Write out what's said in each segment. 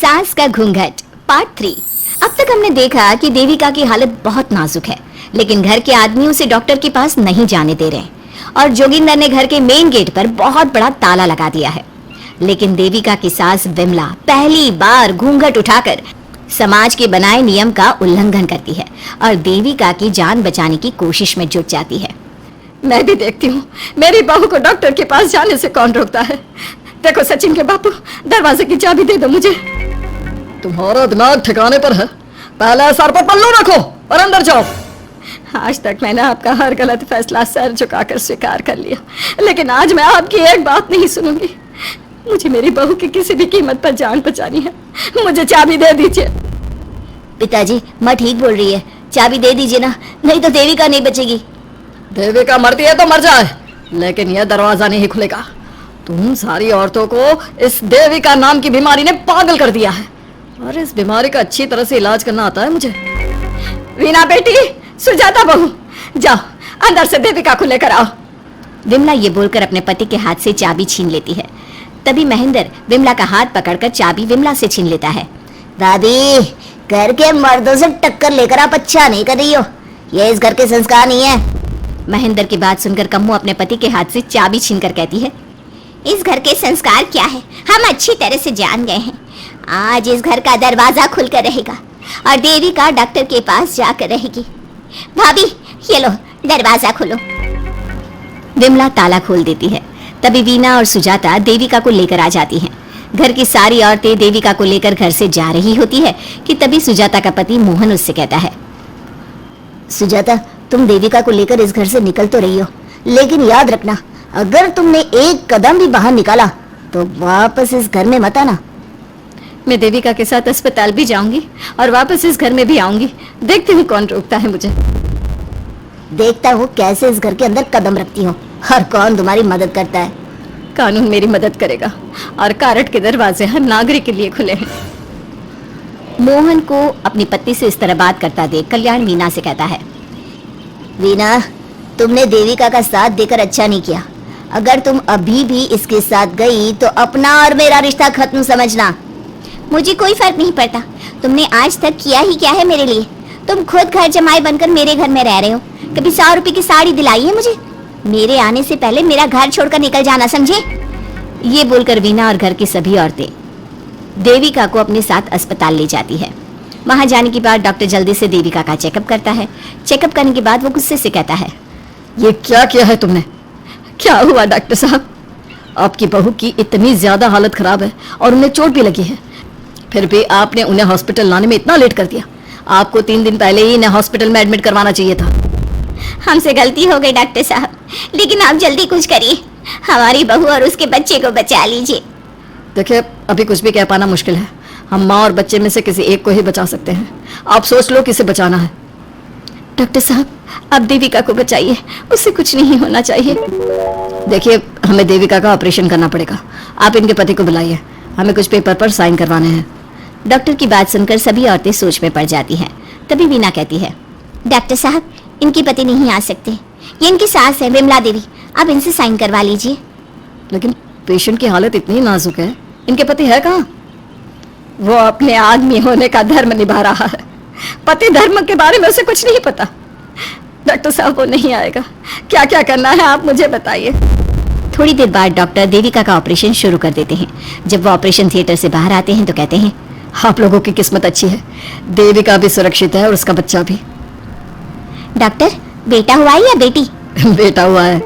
सांस का घूंघट पार्ट 3। अब तक हमने देखा कि देविका की हालत बहुत नाजुक है, लेकिन घर के आदमी उसे डॉक्टर के पास नहीं जाने दे रहे और जोगिंदर ने घर के मेन गेट पर बहुत बड़ा ताला लगा दिया है। लेकिन देविका की सास विमला पहली बार घूंघट उठाकर समाज के बनाए नियम का उल्लंघन करती है और देविका की जान बचाने की कोशिश में जुट जाती है। मैं भी देखती हूँ मेरी बहू को डॉक्टर के पास जाने से कौन रोकता है। देखो सचिन के बापू, दरवाजे की चाबी दे दो मुझे। तुम्हारा दिमाग ठिकाने पर है, पहले सर पर पल्लू रखो और अंदर जाओ। आज तक मैंने आपका हर गलत फैसला सर झुकाकर स्वीकार कर लिया, लेकिन आज मैं आपकी एक बात नहीं सुनूंगी। मुझे मेरी बहू की किसी भी कीमत पर जान बचानी है। मुझे चाबी दे दीजिए। पिताजी, माँ ठीक बोल रही है, चाबी दे दीजिए ना, नहीं तो देविका नहीं बचेगी। देविका मरती है तो मर जाए, लेकिन यह दरवाजा नहीं खुलेगा। तुम सारी औरतों को इस देविका नाम की बीमारी ने पागल कर दिया है और इस बीमारी का अच्छी तरह से इलाज करना आता है मुझे। वीना बेटी, सुजाता बहू, जाओ अंदर से देविका को लेकर आओ। विमला ये बोलकर अपने पति के हाथ से चाबी छीन लेती है। तभी महेंद्र विमला का हाथ पकड़कर चाबी विमला से छीन लेता है। दादी, घर के मर्दों से टक्कर लेकर आप अच्छा नहीं कर रही हो, ये इस घर के संस्कार नहीं है। महेंद्र की बात सुनकर कम्मू अपने पति के हाथ से चाबी छीनकर कहती है, इस घर के संस्कार क्या है हम अच्छी तरह से जान गए हैं। आज इस घर का दरवाजा खुलकर रहेगा और देविका डॉक्टर के पास जाकर रहेगी। भाभी, ये लो दरवाजा खोलो। विमला ताला खोल देती है। तभी वीना और सुजाता देविका को लेकर आ जाती हैं। घर की सारी औरतें देविका को लेकर घर से जा रही होती है कि तभी सुजाता का पति मोहन उससे कहता है, सुजाता, तुम देविका को लेकर इस घर से निकल तो रही हो, लेकिन याद रखना, अगर तुमने एक कदम भी बाहर निकाला तो वापस इस घर में मत आना। मैं देविका के साथ अस्पताल भी जाऊंगी और वापस इस घर में भी आऊंगी। देखती हूँ कौन रोकता है मुझे। देखता हूँ कैसे इस घर के अंदर कदम रखती हो और कौन तुम्हारी मदद करता है। कानून मेरी मदद करेगा और कारट के दरवाजे हर नागरिक के लिए खुले हैं। मोहन को अपनी पत्नी से इस तरह बात करता देख कल्याण वीना से कहता है, वीना, तुमने देविका का साथ देकर अच्छा नहीं किया। अगर तुम अभी भी इसके साथ गई तो अपना और मेरा रिश्ता खत्म समझना। मुझे कोई फर्क नहीं पड़ता, तुमने आज तक किया ही क्या है मेरे लिए। तुम खुद घर जमाई बनकर मेरे घर में रह रहे हो, कभी 100 रुपए की साड़ी दिलाई है मुझे? मेरे आने से पहले मेरा घर छोड़कर निकल जाना, समझे? ये बोलकर वीना और घर की सभी औरतें देविका को अपने साथ अस्पताल ले जाती है। वहां जाने के बाद डॉक्टर जल्दी से देविका का चेकअप करता है। चेकअप करने के बाद वो गुस्से से कहता है, ये क्या किया है तुमने? क्या हुआ डॉक्टर साहब? आपकी बहू की इतनी ज्यादा हालत खराब है और उन्हें चोट भी लगी है, फिर भी आपने उन्हें हॉस्पिटल लाने में इतना लेट कर दिया। आपको 3 दिन पहले ही इन्हें हॉस्पिटल में एडमिट करवाना चाहिए था। हमसे गलती हो गई डॉक्टर साहब, लेकिन आप जल्दी कुछ करिए, हमारी बहू और उसके बच्चे को बचा लीजिए। देखिए, अभी कुछ भी कह पाना मुश्किल है। हम माँ और बच्चे में से किसी एक को ही बचा सकते हैं। आप सोच लो किसे बचाना है। डॉक्टर साहब, आप देविका को बचाइए, उससे कुछ नहीं होना चाहिए। देखिए, हमें देविका का ऑपरेशन करना पड़ेगा। आप इनके पति को बुलाइए, हमें कुछ पेपर पर साइन करवाने हैं। डॉक्टर की बात सुनकर सभी औरतें सोच में पड़ जाती हैं। तभी वीना कहती है, डॉक्टर साहब, इनके पति नहीं आ सकते, ये इनकी सास है विमला देवी, आप इनसे साइन करवा लीजिए। लेकिन पेशेंट की हालत इतनी नाजुक है, इनके पति है कहाँ? वो अपने आदमी होने का धर्म निभा रहा है, पति धर्म के बारे में उसे कुछ नहीं पता। डॉक्टर साहब, वो नहीं आएगा, क्या क्या करना है आप मुझे बताइए। थोड़ी देर बाद डॉक्टर देविका का ऑपरेशन शुरू कर देते हैं। जब वो ऑपरेशन थिएटर से बाहर आते हैं तो कहते हैं, आप लोगों की किस्मत अच्छी है, देविका भी सुरक्षित है और उसका बच्चा भी। डॉक्टर, बेटा हुआ है या बेटी? बेटा हुआ है।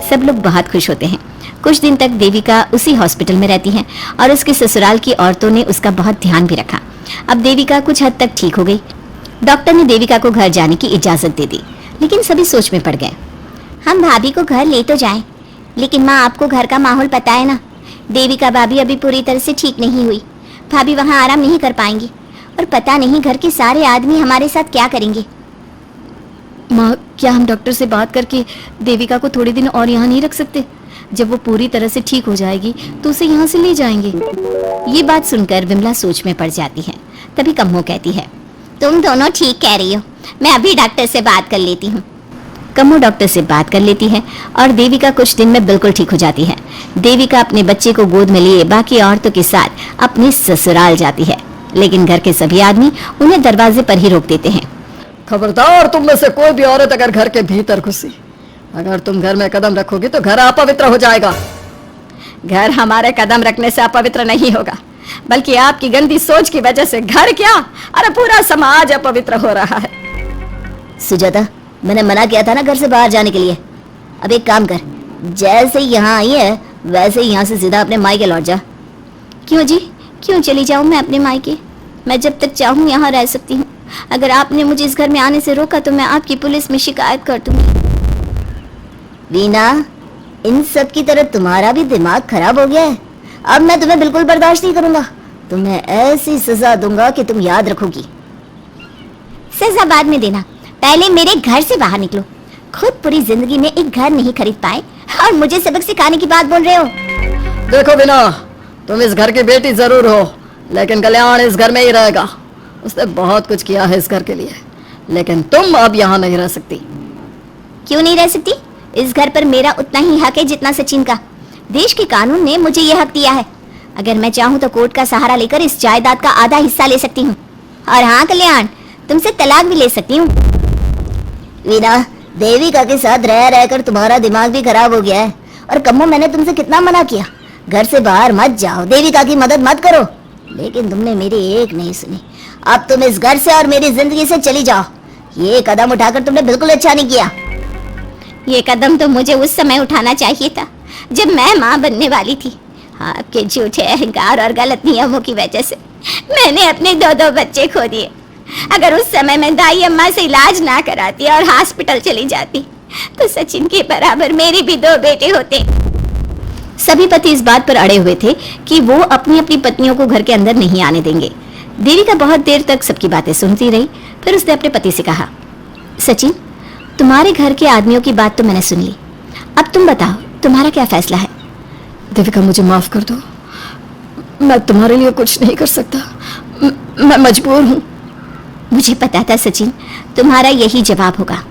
सब लोग बहुत खुश होते हैं। कुछ दिन तक देविका उसी हॉस्पिटल में रहती है और उसके ससुराल की औरतों ने उसका बहुत ध्यान भी रखा। अब देविका कुछ हद तक ठीक हो गई। डॉक्टर ने देविका को घर जाने की इजाजत दे दी, लेकिन सभी सोच में पड़ गए। हम भाभी को घर ले तो जाएं, लेकिन माँ, आपको घर का माहौल पता है ना, देविका भाभी अभी पूरी तरह से ठीक नहीं हुई। भाभी वहाँ आराम नहीं कर पाएंगी और पता नहीं घर के सारे आदमी हमारे साथ क्या करेंगे। माँ, क्या हम डॉक्टर से बात करके देविका को थोड़े दिन और यहाँ नहीं रख सकते? जब वो पूरी तरह से ठीक हो जाएगी तो उसे यहाँ से ले जाएंगे। ये बात सुनकर विमला सोच में पड़ जाती है। तभी कम्मो कहती है, तुम दोनों ठीक कह रही हो, मैं अभी डॉक्टर से बात कर लेती हूँ। कम्मू डॉक्टर से बात कर लेती है और देविका कुछ दिन में बिल्कुल ठीक हो जाती है। देविका अपने बच्चे को गोद में लिए बाकी औरतों के साथ अपने ससुराल जाती है, लेकिन घर के सभी आदमी उन्हें दरवाजे पर ही रोक देते हैं। खबरदार, तुम में से कोई भी औरत अगर घर के भीतर घुसी, अगर तुम घर में कदम रखोगी तो घर अपवित्र हो जाएगा। घर हमारे कदम रखने से अपवित्र नहीं होगा, बल्कि आपकी गंदी सोच की वजह से घर क्या, अरे पूरा समाज अपवित्र हो रहा है। सुजाता, मैंने मना किया था ना घर से बाहर जाने के लिए। अब एक काम कर, जैसे यहाँ आई है वैसे ही यहाँ से सीधा अपने मायके लौट जा। क्यों जी, क्यों चली जाऊं मैं अपने मायके? मैं जब तक चाहूं यहाँ रह सकती हूँ। अगर आपने मुझे इस घर में आने से रोका तो मैं आपकी पुलिस में शिकायत कर दूंगी। वीना, इन सब की तरह तुम्हारा भी दिमाग खराब हो गया है। अब मैं तुम्हें बिल्कुल बर्दाश्त नहीं करूंगा। तुम्हें ऐसी सजा दूंगा कि तुम याद रखोगी। सजा बाद में देना, पहले मेरे घर से बाहर निकलो। खुद पूरी जिंदगी में एक घर नहीं खरीद पाए और मुझे सबक सिखाने की बात बोल रहे हो। देखो वीना, तुम इस घर की बेटी जरूर हो, लेकिन कल्याण इस घर में ही रहेगा। उसने बहुत कुछ किया है इस घर के लिए, लेकिन तुम अब यहाँ नहीं रह सकती। क्यों नहीं रह सकती? इस घर पर मेरा उतना ही हक है जितना सचिन का। देश के कानून ने मुझे यह हक दिया है। अगर मैं चाहूँ तो कोर्ट का सहारा लेकर इस जायदाद का आधा हिस्सा ले सकती हूँ। और हाँ कल्याण, तुमसे तलाक भी ले सकती हूँ। वीना, देविका के साथ रह रहकर तुम्हारा दिमाग भी खराब हो गया है। और कम्मो, मैंने तुमसे कितना मना किया, घर से बाहर मत जाओ, देविका की मदद मत करो, लेकिन तुमने मेरी एक नहीं सुनी। अब तुम इस घर से और मेरी जिंदगी से चली जाओ। ये कदम उठाकर तुमने बिल्कुल अच्छा नहीं किया। ये कदम तो मुझे उस समय उठाना चाहिए था जब मैं माँ बनने वाली थी। आपके झूठे अहंकार और गलत नियमों की वजह से मैंने अपने 2 बच्चे खो दिए। अगर उस समय मैं दाई अम्मा से इलाज ना कराती और हॉस्पिटल चली जाती तो सचिन के बराबर मेरे भी 2 बेटे होते। सभी पति इस बात पर अड़े हुए थे कि वो अपनी अपनी पत्नियों को घर के अंदर नहीं आने देंगे। देविका बहुत देर तक सबकी बातें सुनती रही, फिर उसने अपने पति से कहा, सचिन, तुम्हारे घर के आदमियों की बात तो मैंने सुन ली, अब तुम बताओ तुम्हारा क्या फैसला है? देविका, मुझे माफ कर दो, मैं तुम्हारे लिए कुछ नहीं कर सकता, मैं मजबूर हूँ। मुझे पता था सचिन, तुम्हारा यही जवाब होगा।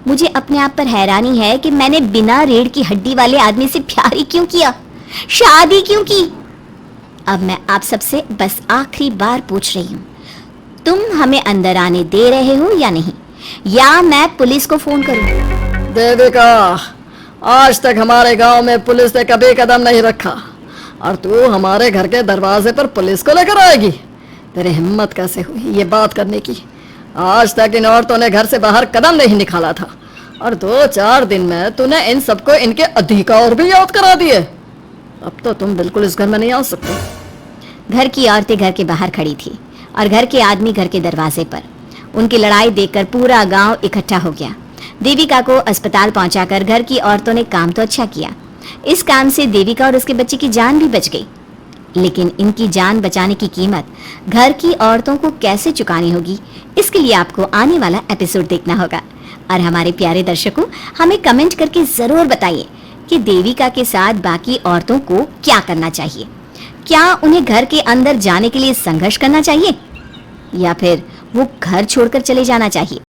मुझे अपने आप पर हैरानी है कि मैंने बिना रीढ़ की हड्डी वाले आदमी से प्यार ही क्यों किया, शादी क्यों की। अब मैं आप सबसे बस आखिरी बार पूछ रही हूँ, तुम हमें अंदर आने दे रहे हो या नहीं, या मैं पुलिस को फोन करूं? देविका, आज तक हमारे गांव में पुलिस ने कभी कदम नहीं रखा और तू हमारे घर के दरवाजे पर पुलिस को लेकर आएगी? तेरी हिम्मत कैसे हुई ये बात करने की? आज तक इन औरतों ने घर से बाहर कदम नहीं निकाला था और 2-4 दिन में तूने इन सबको इनके अधिकार भी याद करा दिए। अब तो तुम बिल्कुल इस घर में नहीं आ सकते। घर की औरतें घर के बाहर खड़ी थी और घर के आदमी घर के दरवाजे पर। उनकी लड़ाई देखकर पूरा गांव इकट्ठा हो गया। देविका को अस्पताल पहुंचाकर घर की औरतों ने काम तो अच्छा किया। इस काम से देविका और उसके बच्चे की जान भी बच गई, लेकिन इनकी जान बचाने की कीमत घर की औरतों को कैसे चुकानी होगी, इसके लिए आपको आने वाला एपिसोड देखना होगा। और हमारे प्यारे दर्शकों, हमें कमेंट करके जरूर बताइए कि देविका के साथ बाकी औरतों को क्या करना चाहिए। क्या उन्हें घर के अंदर जाने के लिए संघर्ष करना चाहिए या फिर वो घर छोड़कर चले जाना चाहिए?